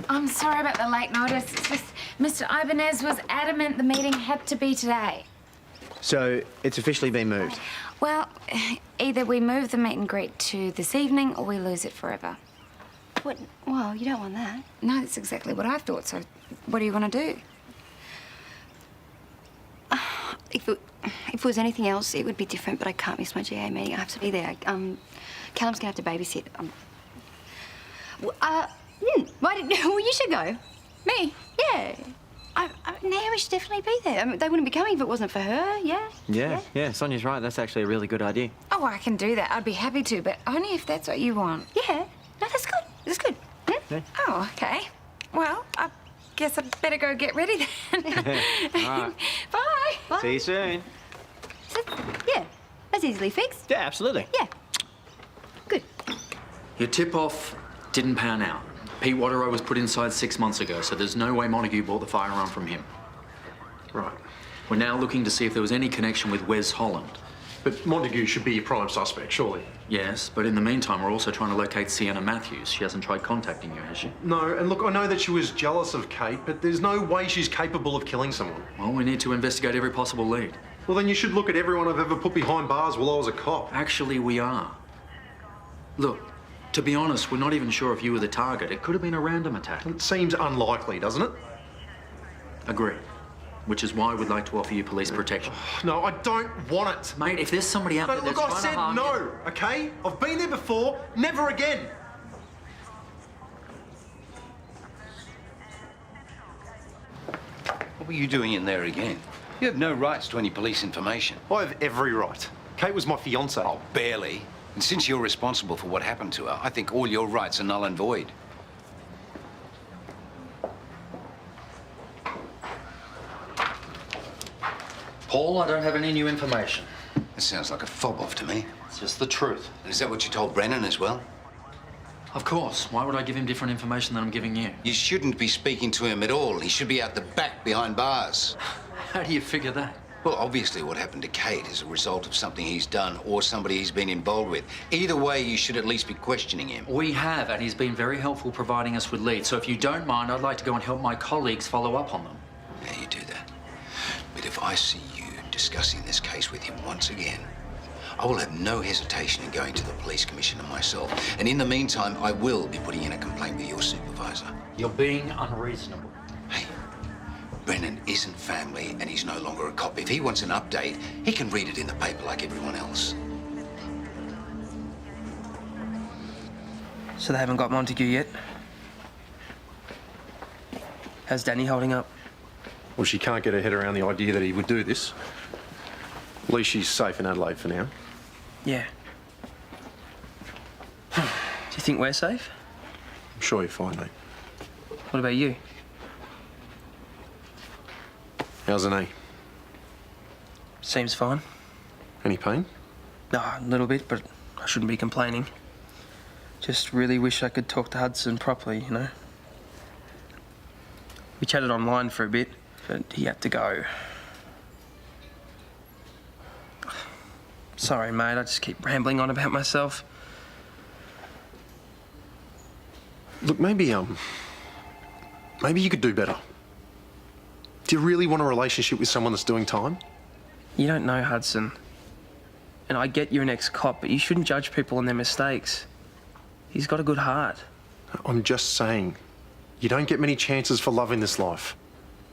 I'm sorry about the late notice. It's just Mr. Ibanez was adamant the meeting had to be today. So it's officially been moved? Well, either we move the meet and greet to this evening or we lose it forever. What? Well, you don't want that. No, that's exactly what I thought, so what do you want to do? If it was anything else, it would be different, but I can't miss my GA meeting. I have to be there. Callum's gonna have to babysit. Why didn't... Well, you should go. Me? Yeah. Naomi should definitely be there. I mean, they wouldn't be coming if it wasn't for her, yeah? Yeah, Sonia's right. That's actually a really good idea. Oh, I can do that. I'd be happy to, but only if that's what you want. Yeah. No, that's good. That's good. Yeah. Oh, okay. Well, I guess I'd better go get ready then. All right. Bye. Bye. See you soon. Yeah, that's easily fixed. Yeah, absolutely. Yeah. Good. Your tip-off didn't pan out. Pete Watterow was put inside 6 months ago, so there's no way Montague bought the firearm from him. Right. We're now looking to see if there was any connection with Wes Holland. But Montague should be your prime suspect, surely. Yes, but in the meantime, we're also trying to locate Sienna Matthews. She hasn't tried contacting you, has she? No, and look, I know that she was jealous of Kate, but there's no way she's capable of killing someone. Well, we need to investigate every possible lead. Well, then you should look at everyone I've ever put behind bars while I was a cop. Actually, we are. Look, to be honest, we're not even sure if you were the target. It could have been a random attack. It seems unlikely, doesn't it? Agree. Which is why we'd like to offer you police protection. No, I don't want it. Mate, if there's somebody out there Look, that's I trying said to harm no, you... okay? I've been there before, never again. What were you doing in there again? You have no rights to any police information. I have every right. Kate was my fiancée. Oh, barely. And since you're responsible for what happened to her, I think all your rights are null and void. Paul, I don't have any new information. That sounds like a fob-off to me. It's just the truth. And is that what you told Brennan as well? Of course. Why would I give him different information than I'm giving you? You shouldn't be speaking to him at all. He should be out the back behind bars. How do you figure that? Well, obviously what happened to Kate is a result of something he's done or somebody he's been involved with. Either way, you should at least be questioning him. We have, and he's been very helpful providing us with leads. So if you don't mind, I'd like to go and help my colleagues follow up on them. Yeah, you do that. But if I see you discussing this case with him once again, I will have no hesitation in going to the police commissioner myself. And in the meantime, I will be putting in a complaint with your supervisor. You're being unreasonable. Hey, Brennan isn't family and he's no longer a cop. If he wants an update, he can read it in the paper like everyone else. So they haven't got Montague yet? How's Danny holding up? Well, she can't get her head around the idea that he would do this. At least she's safe in Adelaide for now. Yeah. Do you think we're safe? I'm sure you're fine, mate. What about you? How's the knee? Seems fine. Any pain? No, a little bit, but I shouldn't be complaining. Just really wish I could talk to Hudson properly, you know? We chatted online for a bit, but he had to go. Sorry, mate, I just keep rambling on about myself. Look, maybe you could do better. Do you really want a relationship with someone that's doing time? You don't know Hudson. And I get you're an ex-cop, but you shouldn't judge people on their mistakes. He's got a good heart. I'm just saying, you don't get many chances for love in this life.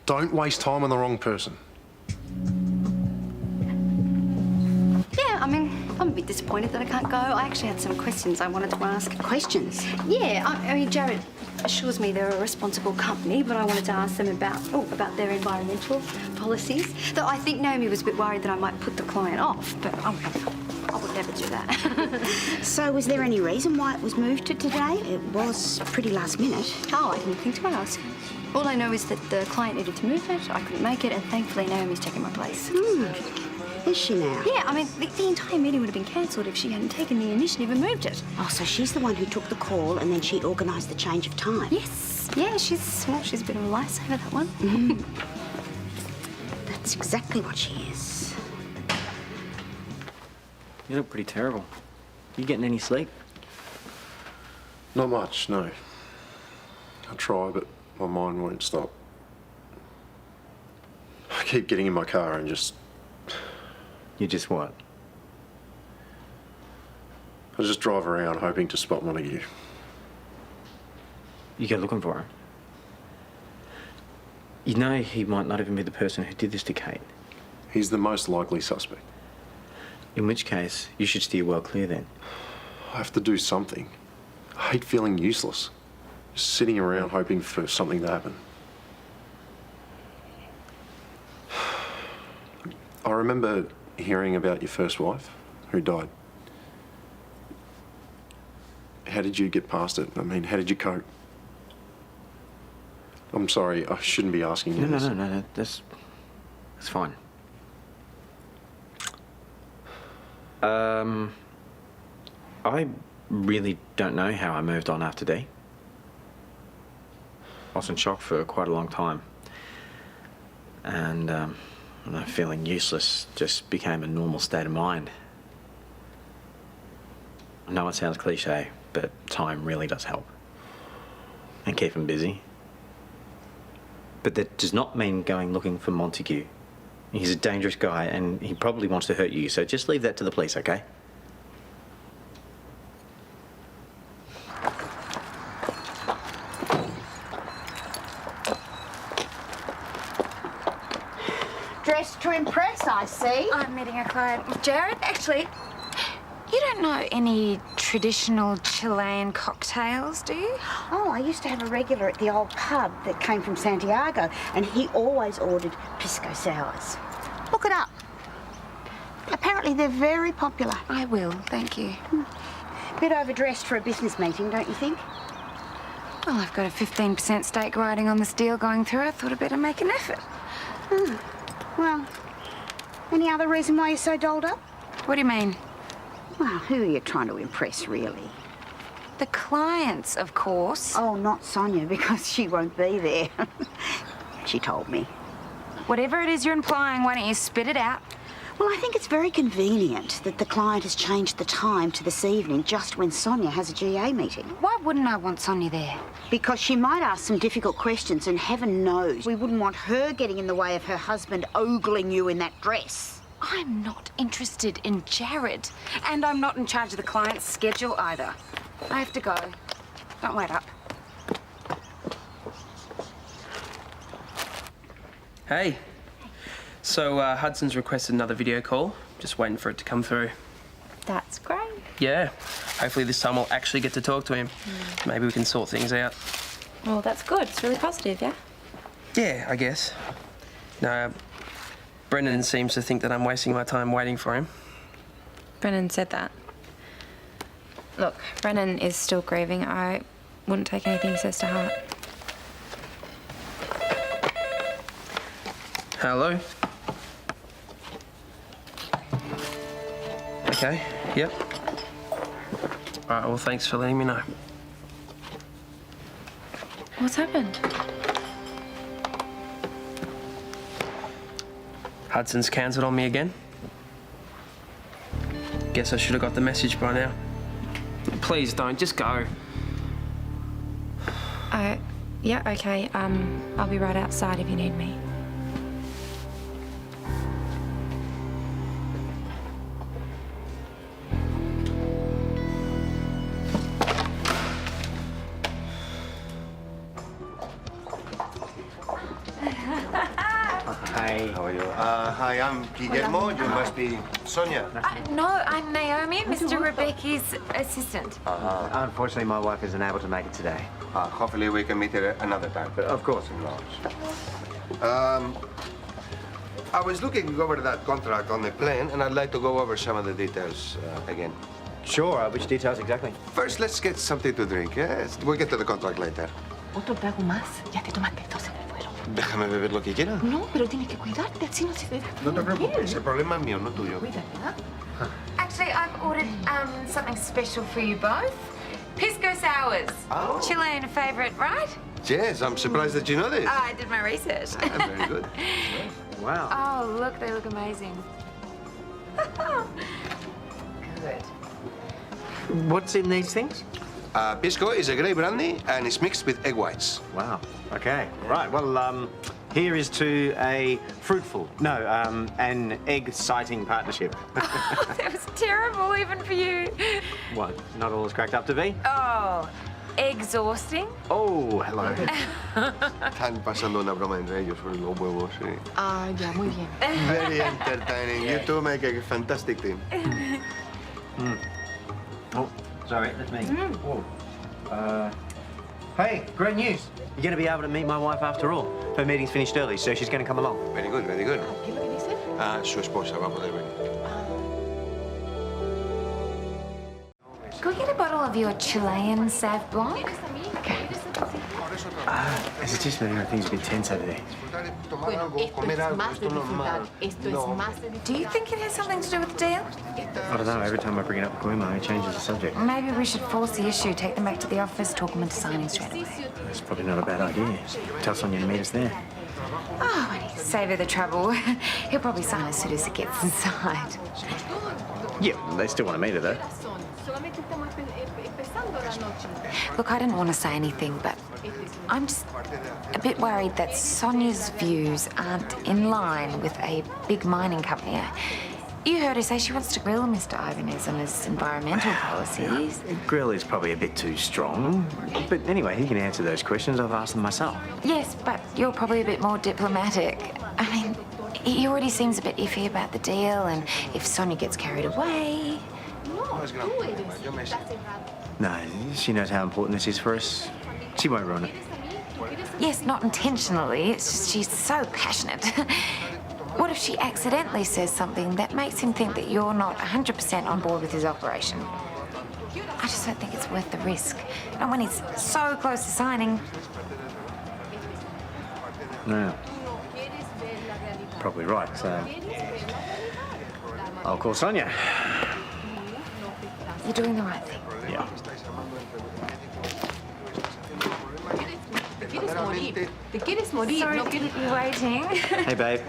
Don't waste time on the wrong person. Yeah, I mean, I'm a bit disappointed that I can't go. I actually had some questions I wanted to ask. Questions? Yeah, I mean, Jared assures me they're a responsible company, but I wanted to ask them about their environmental policies. Though I think Naomi was a bit worried that I might put the client off, but I would never do that. So was there any reason why it was moved to today? It was pretty last minute. Oh, I didn't think to ask. All I know is that the client needed to move it, I couldn't make it, and thankfully Naomi's taken my place. Is she now? Yeah, I mean, the entire meeting would have been cancelled if she hadn't taken the initiative and moved it. Oh, so she's the one who took the call and then she organised the change of time? Yes. Yeah, she's a bit of a lifesaver, that one. That's exactly what she is. You look pretty terrible. You getting any sleep? Not much, no. I try, but my mind won't stop. I keep getting in my car and just... You just what? I just drive around hoping to spot Montague. You go looking for him. You know he might not even be the person who did this to Kate. He's the most likely suspect. In which case, you should steer well clear then. I have to do something. I hate feeling useless. Just sitting around hoping for something to happen. I remember hearing about your first wife, who died. How did you get past it? I mean, how did you cope? I'm sorry, I shouldn't be asking you this. No, that's fine. I really don't know how I moved on after D. I was in shock for quite a long time. And, feeling useless just became a normal state of mind. I know it sounds cliche, but time really does help. And keep him busy. But that does not mean going looking for Montague. He's a dangerous guy and he probably wants to hurt you, so just leave that to the police, okay? Dressed to impress, I see. I'm meeting a client. Jared, actually, you don't know any traditional Chilean cocktails, do you? Oh, I used to have a regular at the old pub that came from Santiago, and he always ordered pisco sours. Look it up. Apparently they're very popular. I will, thank you. Bit overdressed for a business meeting, don't you think? Well, I've got a 15% stake riding on this deal going through. I thought I'd better make an effort. Well, any other reason why you're so dolled up? What do you mean? Well, who are you trying to impress, really? The clients, of course. Oh, not Sonya, because she won't be there. She told me. Whatever it is you're implying, why don't you spit it out? Well, I think it's very convenient that the client has changed the time to this evening just when Sonya has a GA meeting. Why wouldn't I want Sonya there? Because she might ask some difficult questions, and heaven knows we wouldn't want her getting in the way of her husband ogling you in that dress. I'm not interested in Jared. And I'm not in charge of the client's schedule either. I have to go. Don't wait up. Hey. So, Hudson's requested another video call. Just waiting for it to come through. That's great. Yeah. Hopefully this time I'll actually get to talk to him. Maybe we can sort things out. Well, that's good. It's really positive, yeah? Yeah, I guess. No, Brennan seems to think that I'm wasting my time waiting for him. Brennan said that. Look, Brennan is still grieving. I wouldn't take anything he says to heart. Hello? Okay, yep. All right, well, thanks for letting me know. What's happened? Hudson's cancelled on me again. Guess I should have got the message by now. Please don't, just go. Yeah, okay. I'll be right outside if you need me. Hey. How are you? Hi, I'm Guillermo. You must be Sonya. No, I'm Naomi, Mr. Rebecchi's assistant. Unfortunately, my wife isn't able to make it today. Hopefully we can meet her another time. But Of course. I was looking over that contract on the plane, and I'd like to go over some of the details again. Sure, which details exactly? First, let's get something to drink. Yes, we'll get to the contract later. Otro trago más. Ya te tomaste dos en el vuelo. Déjame beber lo que quiera. No, pero tienes que cuidarte, así no se te da. No te preocupes, el problema es mío, no tuyo. Cuídate, ¿ah? Actually, I've ordered something special for you both. Pisco sours. Oh. Chilean favourite, right? Yes, I'm surprised that you know this. I did my research. Very good. Wow. Oh, look, they look amazing. Good. What's in these things? Pisco is a grey brandy and it's mixed with egg whites. Wow. Okay. Right. Well, here is to an egg-citing partnership. That was terrible, even for you. What? Not all it's cracked up to be? Oh, exhausting. Oh, hello. Están pasando una broma entre ellos sobre los huevos, sí. Ah, ya, muy bien. Very entertaining. You two make a fantastic team. Oh, sorry, that's me. Whoa. Hey, great news. You're going to be able to meet my wife after all. Her meeting's finished early, so she's going to come along. Very good, very good. ¿Qué es lo que dice? Su esposa va a poder venir. Go get a bottle of your Chilean Sauv Blanc. It's just that things a bit tense over there. Bueno, esto es más de disfrutar. Esto es más de Do you think it has something to do with the deal? I don't know, every time I bring it up with Guimo, he changes the subject. Maybe we should force the issue, take them back to the office, talk them into signing straight away. That's probably not a bad idea. Tell Sonya to meet us there. Oh, save her the trouble. He'll probably sign as soon as he gets inside. Yeah, they still want to meet her, though. Solamente estamos empezando la noche. Look, I didn't want to say anything, but I'm just a bit worried that Sonia's views aren't in line with a big mining company. You heard her say she wants to grill Mr. Ibanez on his environmental policies. Grill is probably a bit too strong. But anyway, he can answer those questions. I've asked them myself. Yes, but you're probably a bit more diplomatic. I mean, he already seems a bit iffy about the deal, and if Sonya gets carried away... No, she knows how important this is for us. She won't ruin it. Yes, not intentionally. It's just she's so passionate. What if she accidentally says something that makes him think that you're not 100% on board with his operation? I just don't think it's worth the risk. And when he's so close to signing... No. Probably right, so... I'll call Sonya. You're doing the right thing. Yeah. Te quieres morir. Te quieres morir. Sorry No to quieres... keep you waiting. Hey, babe.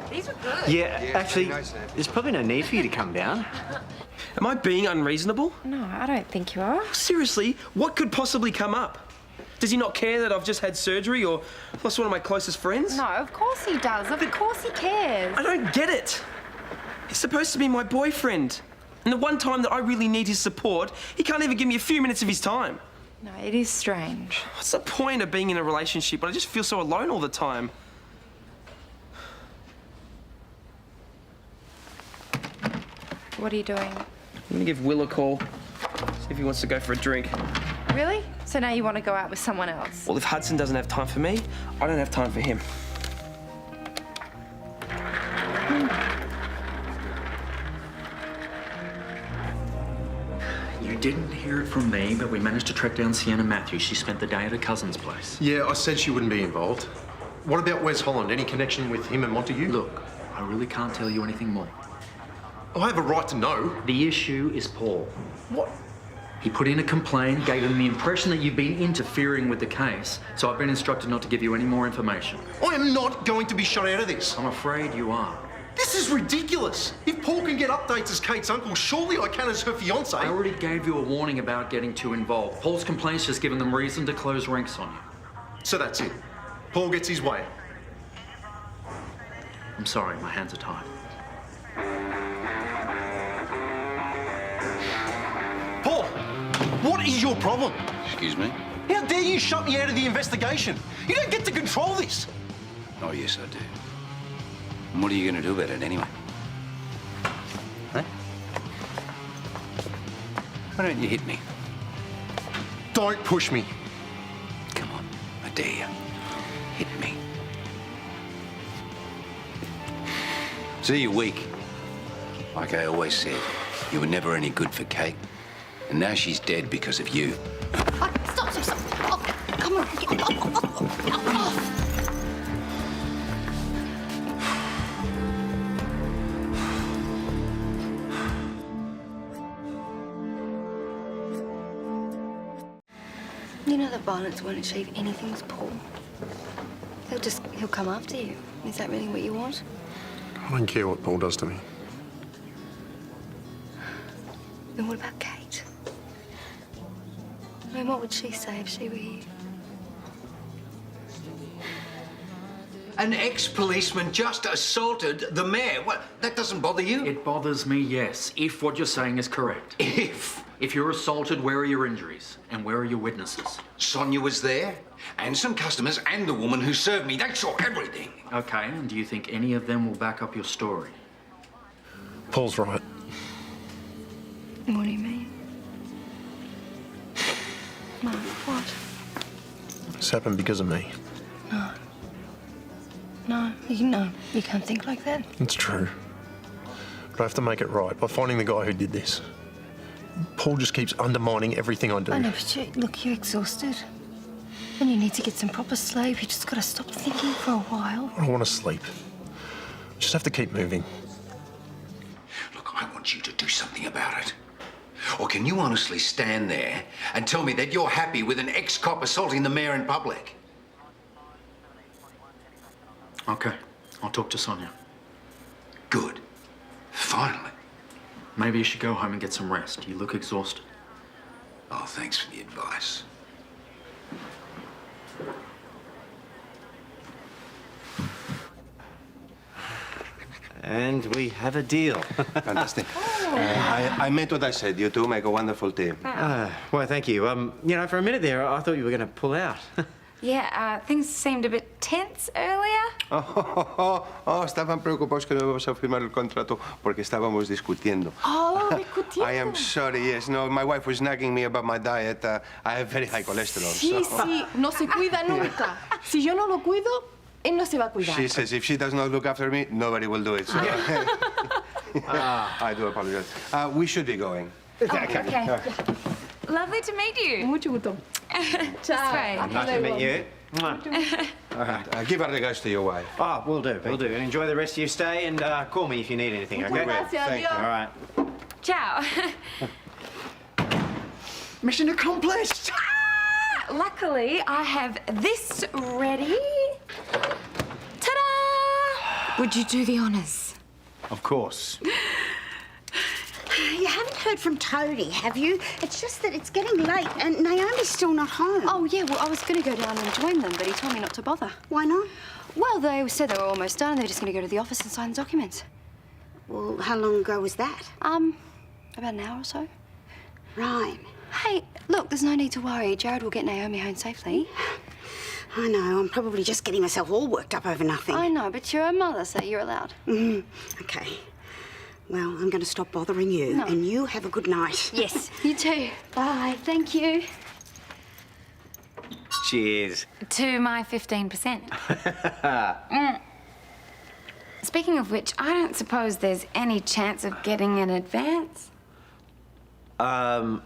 These are good. Yeah, actually, there's probably no need for you to come down. Am I being unreasonable? No, I don't think you are. Seriously, what could possibly come up? Does he not care that I've just had surgery or lost one of my closest friends? No, of course he does. Of course he cares. I don't get it. He's supposed to be my boyfriend. And the one time that I really need his support, he can't even give me a few minutes of his time. No, it is strange. What's the point of being in a relationship when I just feel so alone all the time? What are you doing? I'm gonna give Will a call, see if he wants to go for a drink. Really? So now you want to go out with someone else? Well, if Hudson doesn't have time for me, I don't have time for him. You didn't hear it from me, but we managed to track down Sienna Matthews. She spent the day at her cousin's place. Yeah, I said she wouldn't be involved. What about Wes Holland? Any connection with him and Montague? Look, I really can't tell you anything more. I have a right to know. The issue is Paul. What? He put in a complaint, gave him the impression that you've been interfering with the case, so I've been instructed not to give you any more information. I am not going to be shut out of this. I'm afraid you are. This is ridiculous. If Paul can get updates as Kate's uncle, surely I can as her fiancé. I already gave you a warning about getting too involved. Paul's complaint's just given them reason to close ranks on you. So that's it. Paul gets his way. I'm sorry, my hands are tied. Paul, what is your problem? Excuse me? How dare you shut me out of the investigation? You don't get to control this. Oh, yes, I do. And what are you going to do about it anyway? Huh? Why don't you hit me? Don't push me. Come on, I dare you. Hit me. See, you're weak. Like I always said, you were never any good for Kate. And now she's dead because of you. Stop. Oh, come on. You know that violence won't achieve anything with Paul. He'll come after you. Is that really what you want? I don't care what Paul does to me. Then what about Kate? mean, what would she say if she were here? An ex-policeman just assaulted the mayor. What? That doesn't bother you? It bothers me, yes, if what you're saying is correct. If If you're assaulted, where are your injuries? And where are your witnesses? Sonya was there, and some customers, and the woman who served me, they saw everything. Okay, and do you think any of them will back up your story? Paul's right. What do you mean? No, what? It's happened because of me. No. No, you can't think like that. It's true. But I have to make it right by finding the guy who did this. Paul just keeps undermining everything I do. I know, but look, you're exhausted. And you need to get some proper sleep. You just got to stop thinking for a while. I don't want to sleep. I just have to keep moving. Look, I want you to do something about it. Or can you honestly stand there and tell me that you're happy with an ex-cop assaulting the mayor in public? Okay, I'll talk to Sonya. Good. Finally. Maybe you should go home and get some rest. You look exhausted. Oh, thanks for the advice. And we have a deal. Fantastic. I meant what I said. You two make a wonderful team. Well, thank you. You know, for a minute there, I thought you were going to pull out. Yeah, things seemed a bit tense earlier. Estaban preocupados que no íbamos a firmar el contrato porque estábamos discutiendo. Oh, discutiendo. I am sorry, yes. No, my wife was nagging me about my diet. I have very high cholesterol. Sí, so. sí, no se cuida nunca. Si yo no lo cuido, él no se va a cuidar. She says if she does not look after me, nobody will do it. So. I do apologize. We should be going. Okay. Lovely to meet you. Mucho gusto. Ciao. Nice to meet you. All right. Give our regards to your wife. Oh, will do, will do. And enjoy the rest of your stay, and call me if you need anything, okay? Gracias, Thank adiós. All right. Ciao. Mission accomplished! Luckily, I have this ready. Ta-da! Would you do the honours? Of course. You haven't heard from Toadie, have you? It's just that it's getting late and Naomi's still not home. Oh, yeah, well, I was going to go down and join them, but he told me not to bother. Why not? Well, they said they were almost done and they were just going to go to the office and sign the documents. Well, how long ago was that? About an hour or so. Right. Hey, look, there's no need to worry. Jared will get Naomi home safely. I know, I'm probably just getting myself all worked up over nothing. I know, but you're a mother, so you're allowed. Okay. Well, I'm going to stop bothering you, No. and you have a good night. Yes, you too. Bye. Thank you. Cheers. To my 15%. Speaking of which, I don't suppose there's any chance of getting an advance? Well,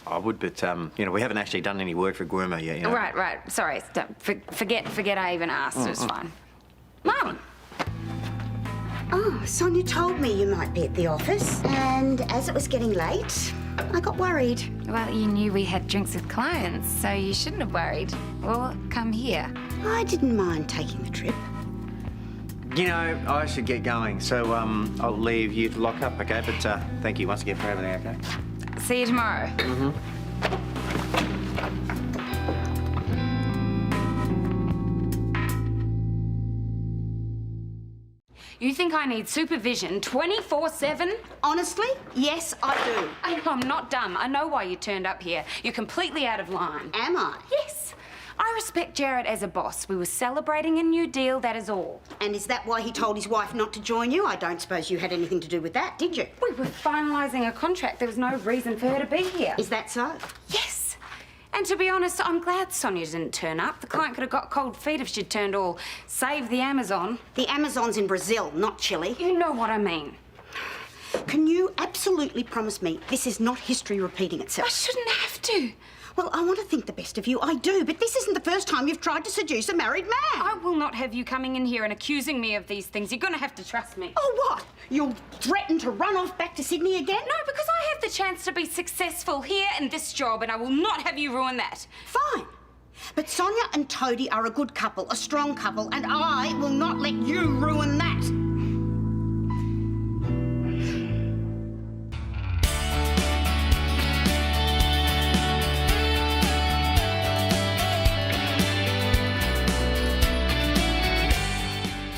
I would, but, you know, we haven't actually done any work for Guillermo yet, you know. Right. Sorry. Forget I even asked. It's fine. Mum! Oh, Sonya told me you might be at the office, and as it was getting late, I got worried. Well, you knew we had drinks with clients, so you shouldn't have worried. Well, come here. I didn't mind taking the trip. You know, I should get going, so, I'll leave you to lock up, okay? But, thank you once again for everything, okay? See you tomorrow. You think I need supervision 24/7? Honestly, yes, I do. I'm not dumb. I know why you turned up here. You're completely out of line. Am I? Yes. I respect Jared as a boss. We were celebrating a new deal, that is all. And is that why he told his wife not to join you? I don't suppose you had anything to do with that, did you? We were finalising a contract. There was no reason for her to be here. Is that so? Yes. And to be honest, I'm glad Sonya didn't turn up. The client could have got cold feet if she'd turned all save the Amazon. The Amazon's in Brazil, not Chile. You know what I mean. Can you absolutely promise me this is not history repeating I itself? shouldn't have to. Well, I want to think the best of you. I do, but this isn't the first time you've tried to seduce a married man. I will not have you coming in here and accusing me of these things. You're going to have to trust me. Oh, what? You'll threaten to run off back to Sydney again? No, because I have the chance to be successful here in this job, and I will not have you ruin that. Fine. But Sonya and Toadie are a good couple, a strong couple, and I will not let you ruin that.